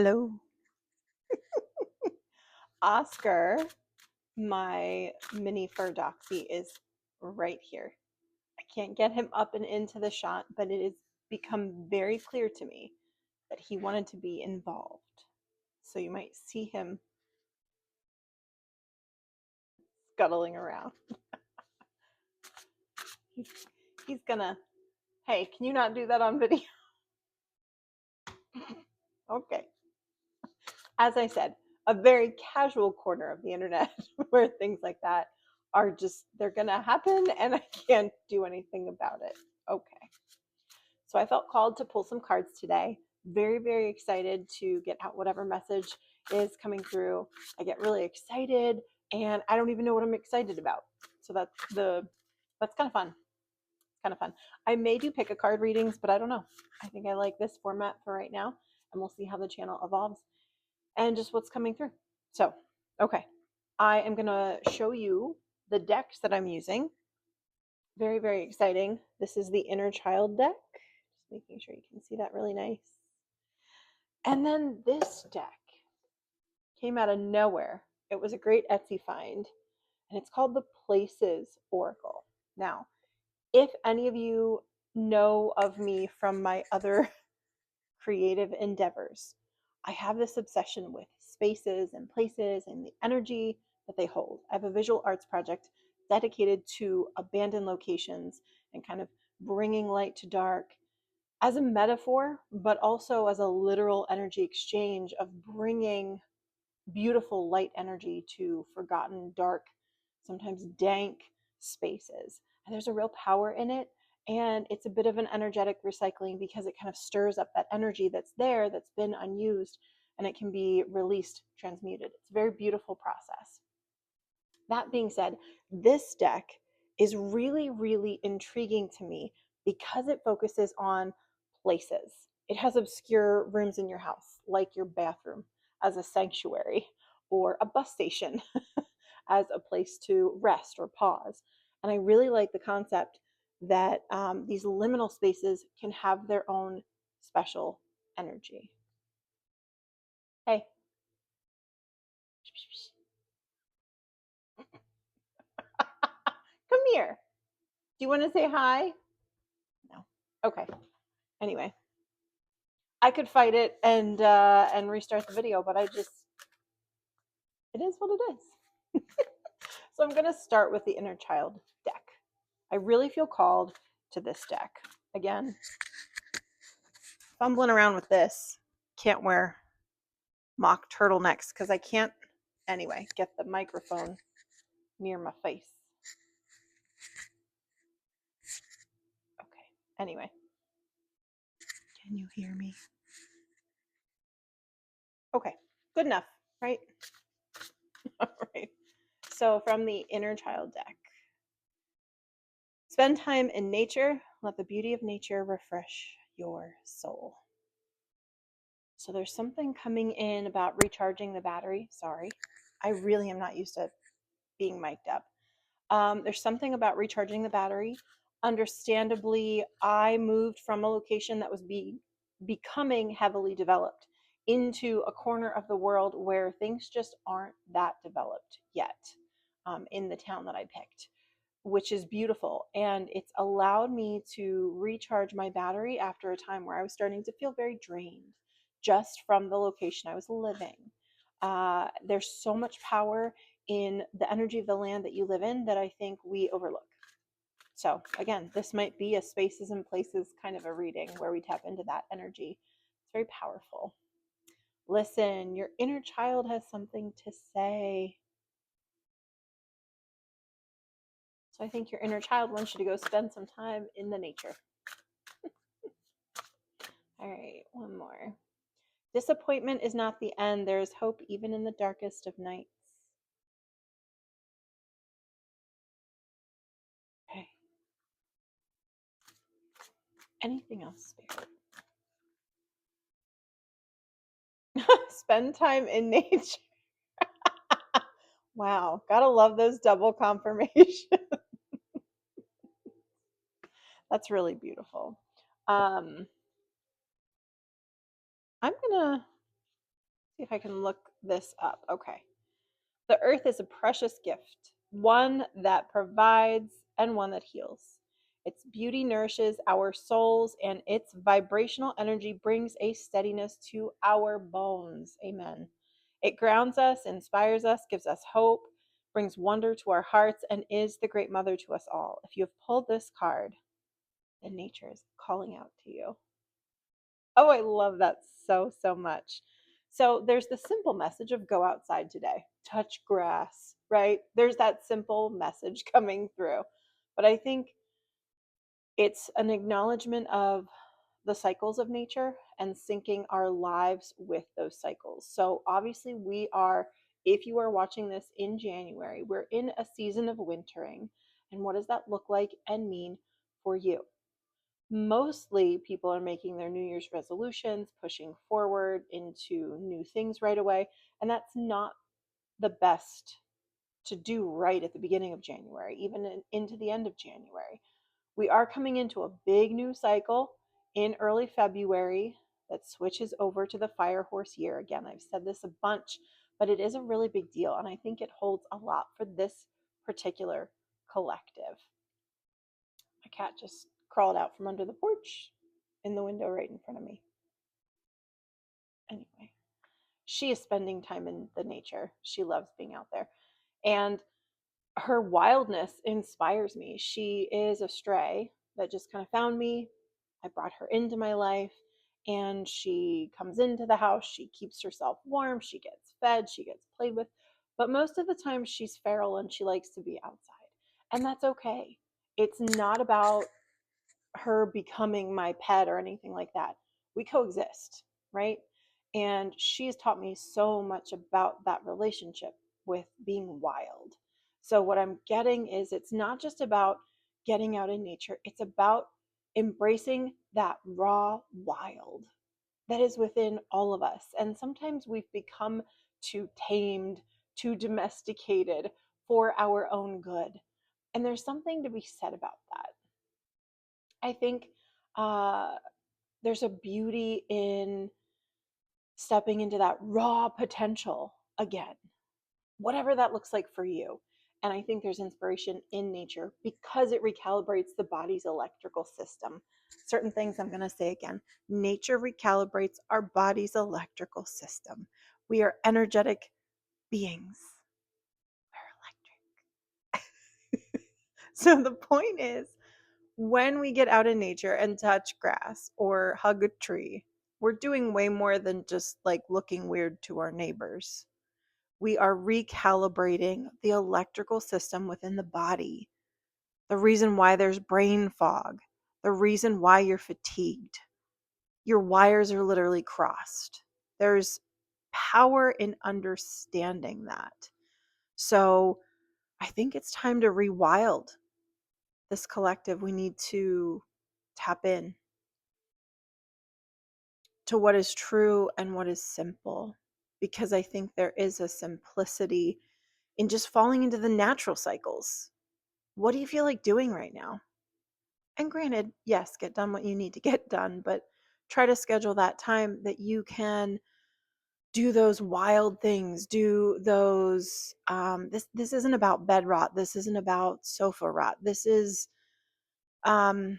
Hello. Oscar, my mini fur doxy, is right here. I can't get him up and into the shot, but it has become very clear to me that he wanted to be involved. So you might see him scuttling around. He's gonna, hey, can you not do that on video? Okay. As I said, a very casual corner of the internet where things like that are just, they're gonna happen and I can't do anything about it. Okay. So I felt called to pull some cards today. Very, very excited to get out whatever message is coming through. I get really excited and I don't even know what I'm excited about. So that's kind of fun. Kind of fun. I may do pick a card readings, but I don't know. I think I like this format for right now, and we'll see how the channel evolves and just what's coming through. So, okay. I am going to show you the decks that I'm using. Very, very exciting. This is the Inner Child deck. Just making sure you can see that really nice. And then this deck came out of nowhere. It was a great Etsy find, and it's called the Places Oracle. Now, if any of you know of me from my other creative endeavors, I have this obsession with spaces and places and the energy that they hold. I have a visual arts project dedicated to abandoned locations and kind of bringing light to dark as a metaphor, but also as a literal energy exchange of bringing beautiful light energy to forgotten, dark, sometimes dank spaces. And there's a real power in it. And it's a bit of an energetic recycling because it kind of stirs up that energy that's there, that's been unused, and it can be released, transmuted. It's a very beautiful process. That being said, this deck is really, really intriguing to me because it focuses on places. It has obscure rooms in your house, like your bathroom as a sanctuary, or a bus station as a place to rest or pause. And I really like the concept that these liminal spaces can have their own special energy. Hey, come here. Do you want to say hi? No. Okay. Anyway, I could fight it and restart the video, but it is what it is. So I'm gonna start with the Inner Child deck. I really feel called to this deck. Again, fumbling around with this. Can't wear mock turtlenecks because I can't, anyway, get the microphone near my face. Okay, anyway. Can you hear me? Okay, good enough, right? All right. So from the Inner Child deck, spend time in nature. Let the beauty of nature refresh your soul. So there's something coming in about recharging the battery. Sorry, I really am not used to being mic'd up. There's something about recharging the battery. Understandably, I moved from a location that was becoming heavily developed into a corner of the world where things just aren't that developed yet, in the town that I picked, which is beautiful. And it's allowed me to recharge my battery after a time where I was starting to feel very drained just from the location I was living. There's so much power in the energy of the land that you live in that I think we overlook. So again, this might be a spaces and places kind of a reading where we tap into that energy. It's very powerful. Listen, your inner child has something to say. So I think your inner child wants you to go spend some time in the nature. All right, one more. Disappointment is not the end. There is hope even in the darkest of nights. Okay. Anything else, Spirit? Spend time in nature. Wow, gotta love those double confirmations. That's really beautiful. I'm gonna See if I can look this up. Okay. The earth is a precious gift, one that provides and one that heals. Its beauty nourishes our souls, and its vibrational energy brings a steadiness to our bones. Amen. It grounds us, inspires us, gives us hope, brings wonder to our hearts, and is the great mother to us all. If you have pulled this card, then nature is calling out to you. Oh, I love that so, so much. So there's the simple message of go outside today, touch grass, right? There's that simple message coming through. But I think it's an acknowledgement of the cycles of nature and syncing our lives with those cycles. So obviously, we are, if you are watching this in January, we're in a season of wintering. And what does that look like and mean for you? Mostly people are making their New Year's resolutions, pushing forward into new things right away. And that's not the best to do right at the beginning of January, even into the end of January. We are coming into a big new cycle in early February that switches over to the fire horse year. Again, I've said this a bunch, but it is a really big deal. And I think it holds a lot for this particular collective. My cat just crawled out from under the porch in the window right in front of me. Anyway, she is spending time in the nature. She loves being out there. And her wildness inspires me. She is a stray that just kind of found me. I brought her into my life, and she comes into the house. She keeps herself warm. She gets fed. She gets played with. But most of the time, she's feral and she likes to be outside. And that's okay. It's not about her becoming my pet or anything like that. We coexist, right? And she's taught me so much about that relationship with being wild. So, what I'm getting is it's not just about getting out in nature, it's about embracing that raw wild that is within all of us. And sometimes we've become too tamed, too domesticated for our own good. And there's something to be said about that. I think uh, there's a beauty in stepping into that raw potential again, whatever that looks like for you. And I think there's inspiration in nature because it recalibrates the body's electrical system. Certain things I'm going to say again. Nature recalibrates our body's electrical system. We are energetic beings. We're electric. So the point is, when we get out in nature and touch grass or hug a tree, we're doing way more than just like looking weird to our neighbors. We are recalibrating the electrical system within the body. The reason why there's brain fog, the reason why you're fatigued. Your wires are literally crossed. There's power in understanding that. So I think it's time to rewild this collective. We need to tap in to what is true and what is simple, because I think there is a simplicity in just falling into the natural cycles. What do you feel like doing right now? And granted, yes, get done what you need to get done, but try to schedule that time that you can do those wild things, do those this isn't about bed rot, this isn't about sofa rot, this is um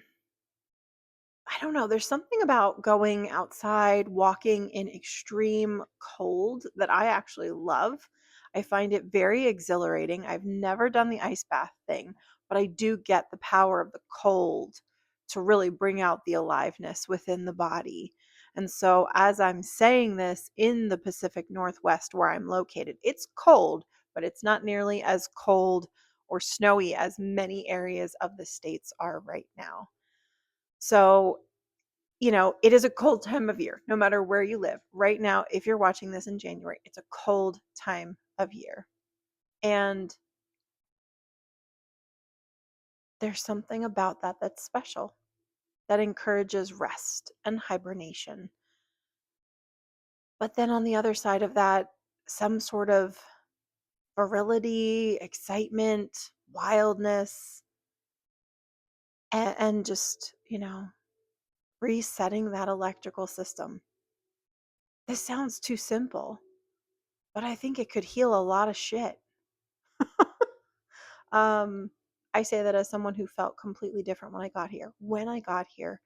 I don't know. There's something about going outside, walking in extreme cold that I actually love. I find it very exhilarating. I've never done the ice bath thing, but I do get the power of the cold to really bring out the aliveness within the body. And so, as I'm saying this in the Pacific Northwest where I'm located, it's cold, but it's not nearly as cold or snowy as many areas of the states are right now. So, it is a cold time of year, no matter where you live. Right now, if you're watching this in January, it's a cold time of year. And there's something about that that's special, that encourages rest and hibernation. But then on the other side of that, some sort of virility, excitement, wildness, and just, resetting that electrical system. This sounds too simple. but I think it could heal a lot of shit. um, I say that as someone who felt completely different when I got here. When I got here,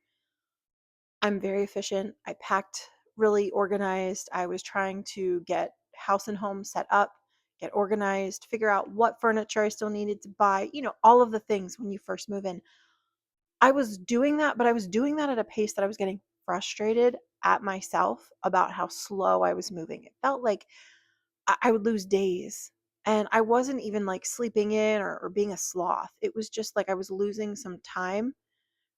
I'm very efficient. I packed really organized. I was trying to get house and home set up, get organized, figure out what furniture I still needed to buy, all of the things when you first move in. I was doing that, but I was doing that at a pace that I was getting frustrated at myself about how slow I was moving. It felt like I would lose days. And I wasn't even like sleeping in or being a sloth. It was just like I was losing some time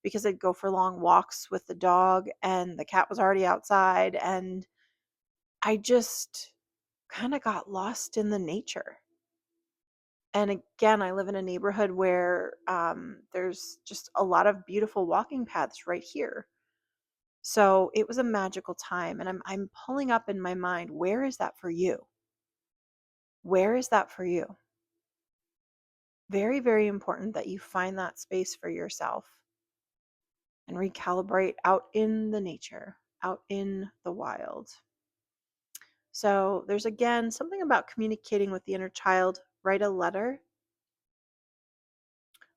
because I'd go for long walks with the dog and the cat was already outside. And I just kind of got lost in the nature. And again, I live in a neighborhood where there's just a lot of beautiful walking paths right here. So it was a magical time. And I'm pulling up in my mind, where is that for you? Where is that for you? Very, very important that you find that space for yourself and recalibrate out in the nature, out in the wild. So there's again something about communicating with the inner child. Write a letter.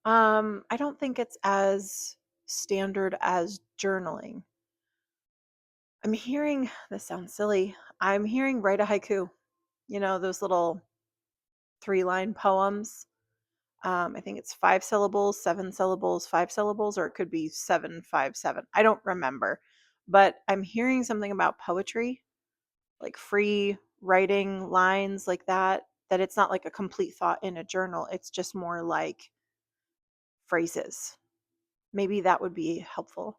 I don't think it's as standard as journaling. I'm hearing, this sounds silly, I'm hearing write a haiku. Those little 3-line poems. I think it's 5 syllables, 7 syllables, 5 syllables, or it could be 757. I don't remember. But I'm hearing something about poetry, like free writing lines like that it's not like a complete thought in a journal. It's just more like phrases. Maybe that would be helpful.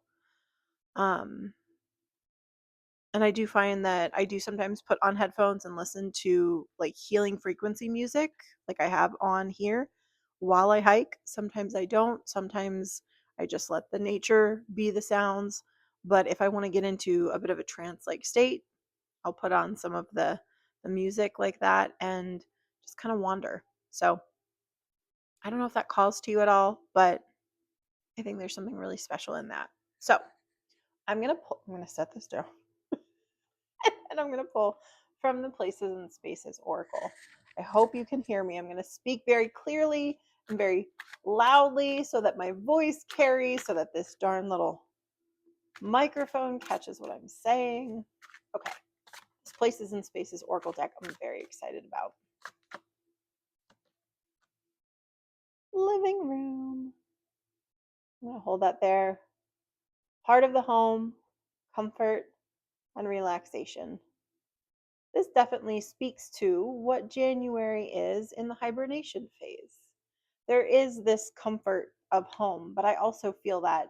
Um, and I do find that I do sometimes put on headphones and listen to like healing frequency music, like I have on here while I hike. Sometimes I don't. Sometimes I just let the nature be the sounds. But if I want to get into a bit of a trance like state, I'll put on some of the music like that and just kind of wander. So I don't know if that calls to you at all, but I think there's something really special in that. So I'm gonna set this down and I'm gonna pull from the Places and Spaces Oracle. I hope you can hear me. I'm gonna speak very clearly and very loudly so that my voice carries, so that this darn little microphone catches what I'm saying. Okay, this Places and Spaces Oracle deck I'm very excited about. Living room. I'm gonna hold that there. Heart of the home, comfort, and relaxation. This definitely speaks to what January is in the hibernation phase. There is this comfort of home, but I also feel that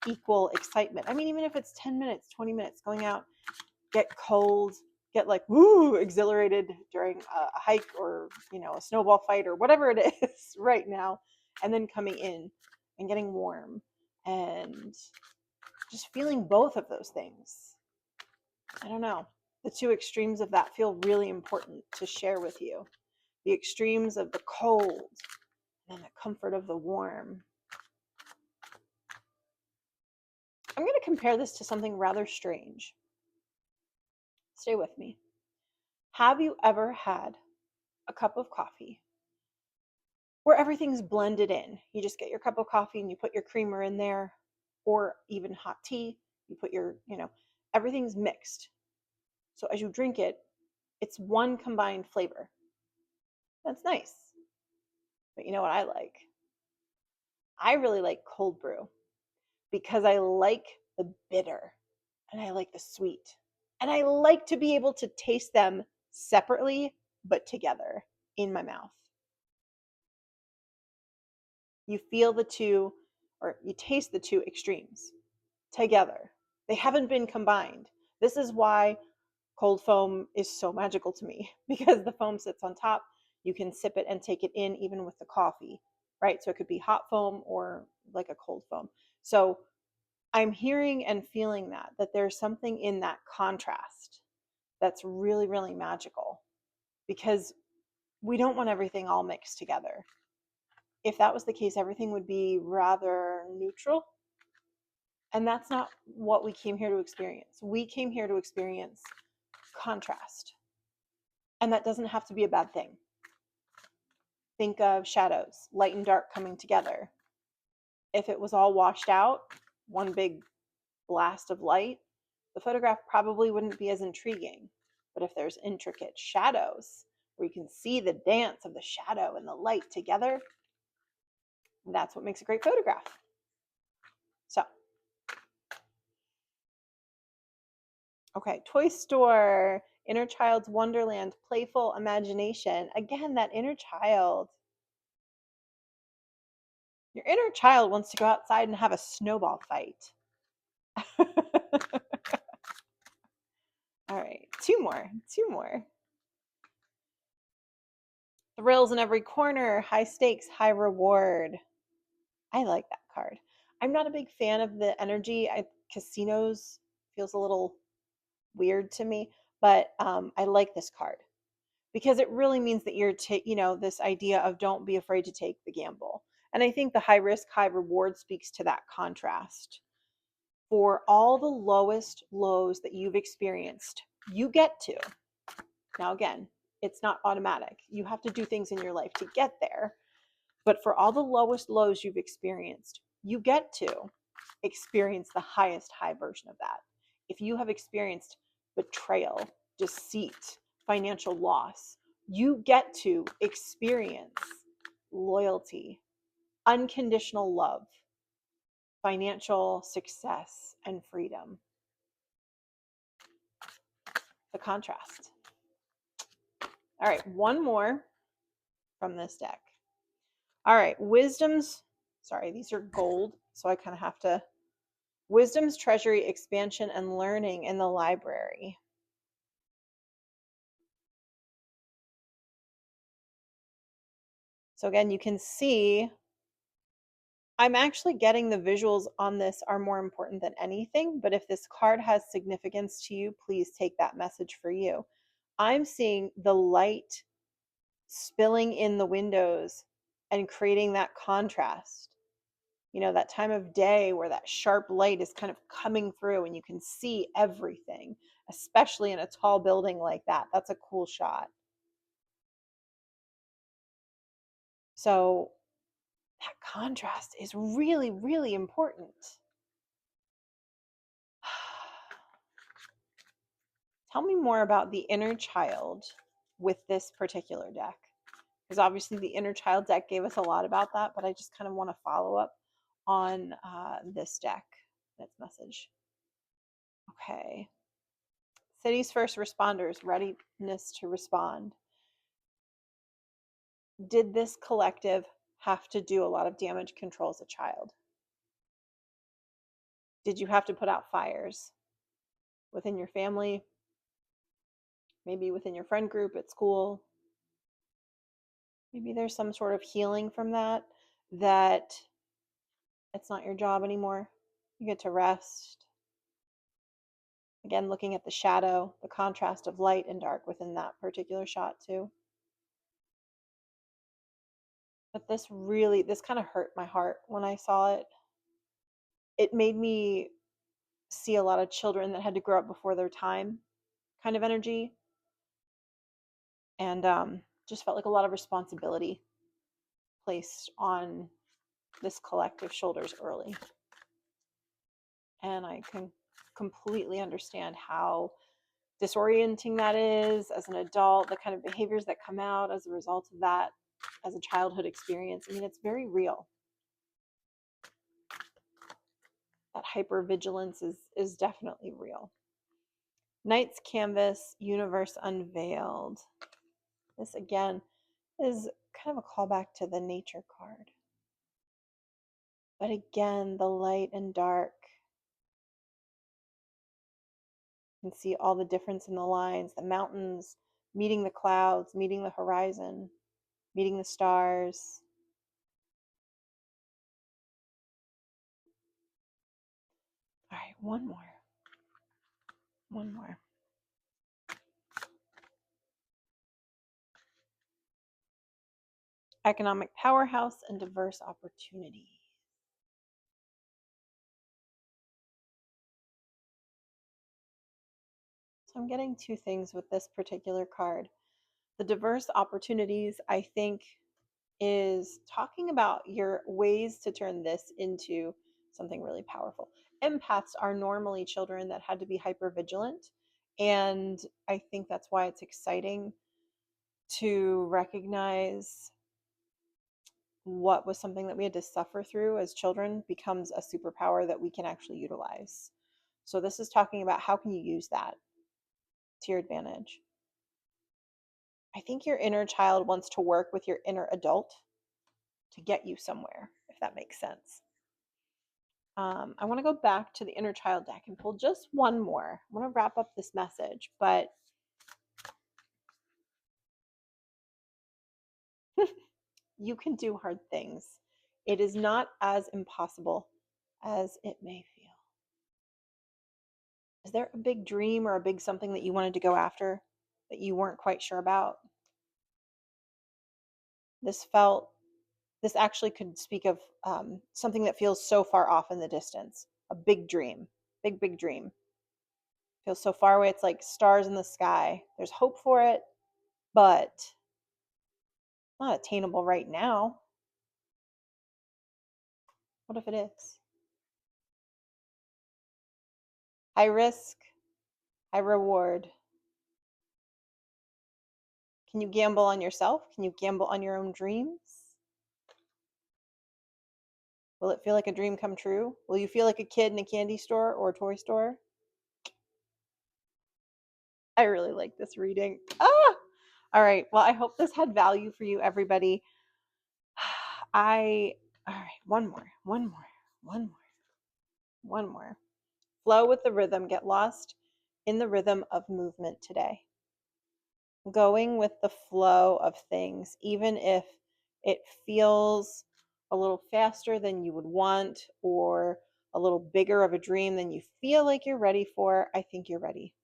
equal excitement. I mean, even if it's 10 minutes, 20 minutes, going out, get cold, get like, woo, exhilarated during a hike or, a snowball fight or whatever it is right now, and then coming in and getting warm and just feeling both of those things. I don't know. The two extremes of that feel really important to share with you. The extremes of the cold and the comfort of the warm. I'm going to compare this to something rather strange. Stay with me. Have you ever had a cup of coffee where everything's blended in? You just get your cup of coffee and you put your creamer in there, or even hot tea. You put everything's mixed. So as you drink it, it's one combined flavor. That's nice. But you know what I like? I really like cold brew because I like the bitter and I like the sweet. And I like to be able to taste them separately but together in my mouth. You feel the two, or you taste the two extremes together. They haven't been combined. This is why cold foam is so magical to me, because the foam sits on top. You can sip it and take it in even with the coffee, right? So it could be hot foam or like a cold foam. So I'm hearing and feeling that there's something in that contrast that's really, really magical, because we don't want everything all mixed together. If that was the case, everything would be rather neutral. And that's not what we came here to experience. We came here to experience contrast. And that doesn't have to be a bad thing. Think of shadows, light and dark coming together. If it was all washed out, one big blast of light, the photograph probably wouldn't be as intriguing. But if there's intricate shadows where you can see the dance of the shadow and the light together, that's what makes a great photograph. So, okay, toy store, inner child's wonderland, playful imagination. Again, that inner child. Your inner child wants to go outside and have a snowball fight. All right, two more. Thrills in every corner, high stakes, high reward. I like that card. I'm not a big fan of the energy. Casinos feels a little weird to me, but I like this card because it really means that this idea of don't be afraid to take the gamble. And I think the high risk, high reward speaks to that contrast. For all the lowest lows that you've experienced, you get to. Now, again, it's not automatic. You have to do things in your life to get there. But for all the lowest lows you've experienced, you get to experience the highest high version of that. If you have experienced betrayal, deceit, financial loss, you get to experience loyalty, unconditional love, financial success, and freedom. The contrast. All right, one more from this deck. All right, these are gold, so I kind of have to. Wisdom's treasury, expansion, and learning in the library. So again, you can see I'm actually getting the visuals on this are more important than anything, but if this card has significance to you, please take that message for you. I'm seeing the light spilling in the windows and creating that contrast. That time of day where that sharp light is kind of coming through and you can see everything, especially in a tall building like that. That's a cool shot. So that contrast is really, really important. Tell me more about the inner child with this particular deck. Because obviously the inner child deck gave us a lot about that, but I just kind of want to follow up on this deck, its message. Okay. City's first responders, readiness to respond. Did this collective have to do a lot of damage control as a child? Did you have to put out fires within your family? Maybe within your friend group at school? Maybe there's some sort of healing from that it's not your job anymore. You get to rest. Again, looking at the shadow, the contrast of light and dark within that particular shot too. But this kind of hurt my heart when I saw it. It made me see a lot of children that had to grow up before their time kind of energy. And just felt like a lot of responsibility placed on this collective shoulders early. And I can completely understand how disorienting that is as an adult, the kind of behaviors that come out as a result of that as a childhood experience. I mean, it's very real. That hypervigilance is definitely real. Night's Canvas, Universe Unveiled. This again is kind of a callback to the nature card. But again, the light and dark. You can see all the difference in the lines, the mountains meeting the clouds, meeting the horizon, meeting the stars. All right, one more. Economic powerhouse and diverse opportunity. So I'm getting two things with this particular card. The diverse opportunities, I think, is talking about your ways to turn this into something really powerful. Empaths are normally children that had to be hyper vigilant. And I think that's why it's exciting to recognize what was something that we had to suffer through as children becomes a superpower that we can actually utilize. So this is talking about how can you use that to your advantage. I think your inner child wants to work with your inner adult to get you somewhere, if that makes sense. I want to go back to the inner child deck and pull just one more. I want to wrap up this message, but you can do hard things. It is not as impossible as it may feel. Is there a big dream or a big something that you wanted to go after that you weren't quite sure about? This felt, this actually could speak of something that feels so far off in the distance. A big dream, big dream. Feels so far away, it's like stars in the sky. There's hope for it, but not attainable right now. What if it is? High risk, high reward. Can you gamble on yourself? Can you gamble on your own dreams? Will it feel like a dream come true? Will you feel like a kid in a candy store or a toy store? I really like this reading. Ah! All right. Well, I hope this had value for you, everybody. All right, one more. Flow with the rhythm. Get lost in the rhythm of movement today. Going with the flow of things, even if it feels a little faster than you would want or a little bigger of a dream than you feel like you're ready for. I think you're ready.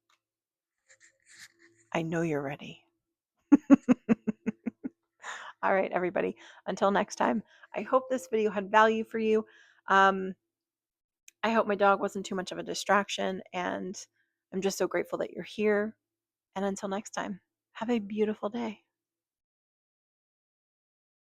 I know you're ready. All right, everybody. Until next time, I hope this video had value for you. I hope my dog wasn't too much of a distraction, and I'm just so grateful that you're here. And until next time, have a beautiful day.